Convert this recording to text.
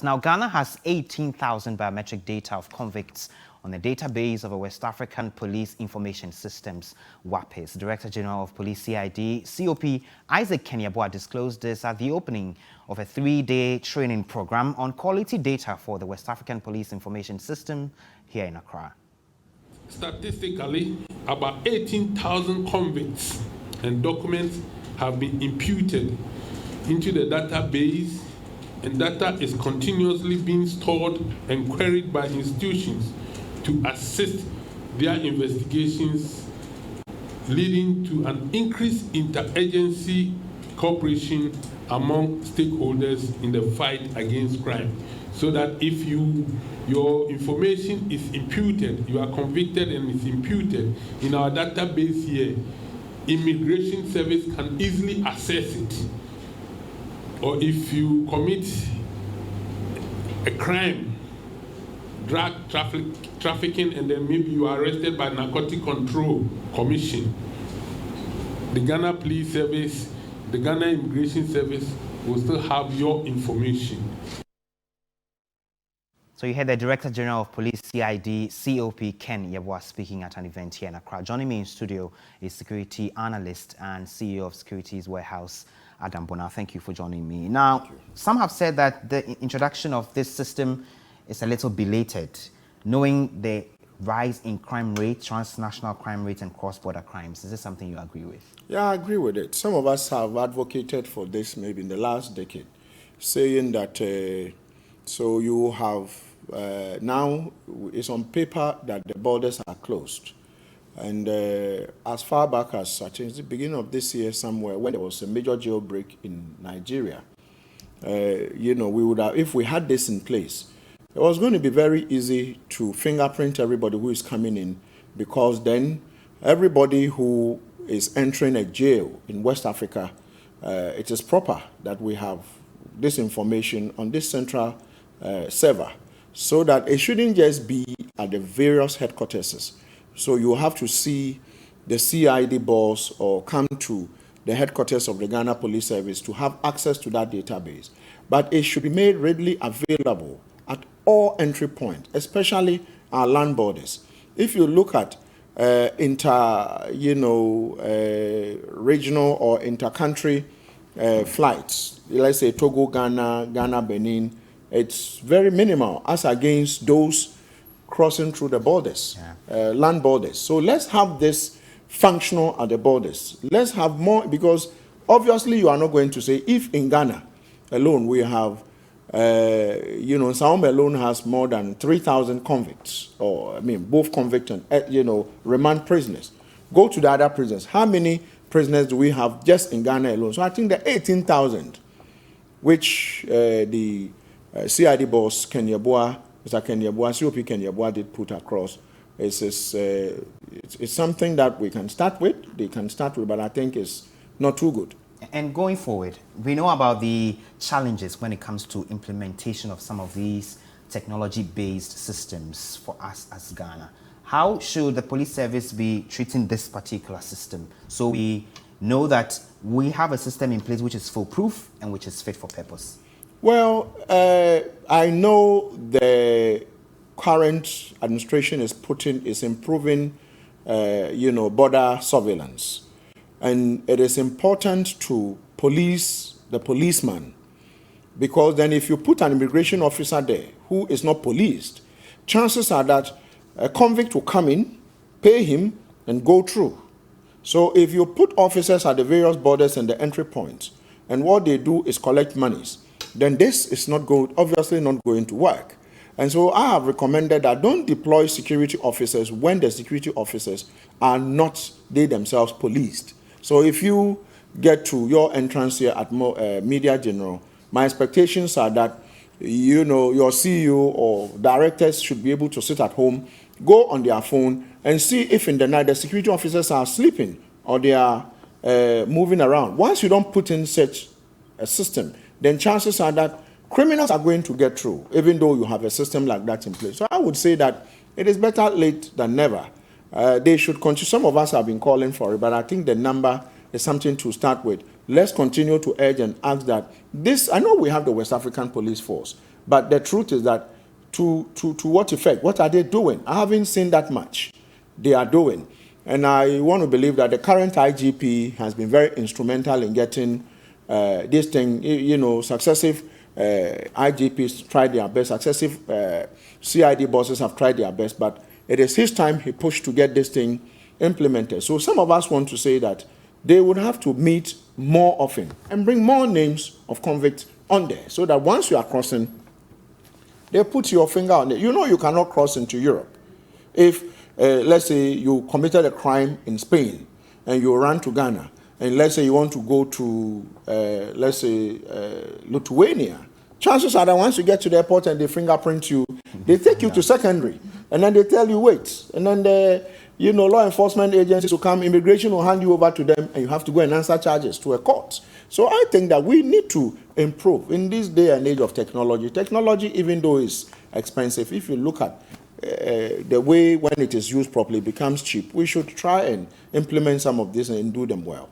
Now, Ghana has 18,000 biometric data of convicts on the database of a West African Police Information Systems, WAPIS. Director General of Police CID, COP Isaac Kenyabua disclosed this at the opening of a 3-day training program on quality data for the West African Police Information System here in Accra. Statistically, about 18,000 convicts and documents have been imputed into the database, and data is continuously being stored and queried by institutions to assist their investigations, leading to an increased interagency cooperation among stakeholders in the fight against crime. So that if your information is imputed, you are convicted and it's imputed in our database here, Immigration Service can easily access it. Or if you commit a crime, drug trafficking, and then maybe you are arrested by Narcotic Control Commission, the Ghana Police Service, the Ghana Immigration Service will still have your information. So you heard the Director General of Police CID, COP Ken Yeboah, speaking at an event here in Accra. Joining me in studio is security analyst and CEO of Securities Warehouse, Adam Bona. Thank you for joining me. Now, some have said that the introduction of this system is a little belated, knowing the rise in crime rate, transnational crime rate, and cross-border crimes. Is this something you agree with? Yeah, I agree with it. Some of us have advocated for this maybe in the last decade, saying that so you have now it's on paper that the borders are closed. And as far back as I think the beginning of this year somewhere, when there was a major jailbreak in Nigeria, we would have, if we had this in place, it was going to be very easy to fingerprint everybody who is coming in, because then everybody who is entering a jail in West Africa, it is proper that we have this information on this central server, so that it shouldn't just be at the various headquarters. So you have to see the CID boss or come to the headquarters of the Ghana Police Service to have access to that database. But it should be made readily available at all entry points, especially our land borders. If you look at regional or inter-country flights, let's say Togo, Ghana, Ghana, Benin, it's very minimal as against those crossing through the borders, land borders. So let's have this functional at the borders. Let's have more, because obviously you are not going to say, if in Ghana alone we have, Saum alone has more than 3,000 convicts, or I mean both convict and remand prisoners. Go to the other prisons. How many prisoners do we have just in Ghana alone? So I think the 18,000, which the CID boss Kenyabua, Mr. Kenyabua, COP Kenyabua did put across, it's something that we can start with. They can start with, but I think it's not too good. And going forward, we know about the challenges when it comes to implementation of some of these technology-based systems for us as Ghana. How should the police service be treating this particular system, so we know that we have a system in place which is foolproof and which is fit for purpose? Well, I know the current administration is improving, border surveillance. And it is important to police the policeman, because then if you put an immigration officer there who is not policed, chances are that a convict will come in, pay him, and go through. So if you put officers at the various borders and the entry points, and what they do is collect monies, then this is obviously not going to work. And so I have recommended that don't deploy security officers when the security officers are not, they themselves, policed. So if you get to your entrance here at Media General, my expectations are that, your CEO or directors should be able to sit at home, go on their phone, and see if in the night the security officers are sleeping or they are moving around. Once you don't put in such a system, then chances are that criminals are going to get through, even though you have a system like that in place. So I would say that it is better late than never. They should continue. Some of us have been calling for it, but I think the number is something to start with. Let's continue to urge and ask that this, I know we have the West African Police Force, But the truth is that to what effect? What are they doing? I haven't seen that much they are doing. And I want to believe that the current IGP has been very instrumental in getting this thing, successive IGPs tried their best, successive CID bosses have tried their best, but it is his time he pushed to get this thing implemented. So some of us want to say that they would have to meet more often and bring more names of convicts on there, so that once you are crossing, they put your finger on it. You cannot cross into Europe. If, let's say, you committed a crime in Spain and you ran to Ghana, and let's say you want to go to, Lithuania, chances are that once you get to the airport and they fingerprint you, they take you to secondary, and then they tell you, wait, and then the law enforcement agencies will come, immigration will hand you over to them, and you have to go and answer charges to a court. So I think that we need to improve in this day and age of technology. Technology, even though it's expensive, if you look at the way when it is used properly, it becomes cheap. We should try and implement some of this and do them well.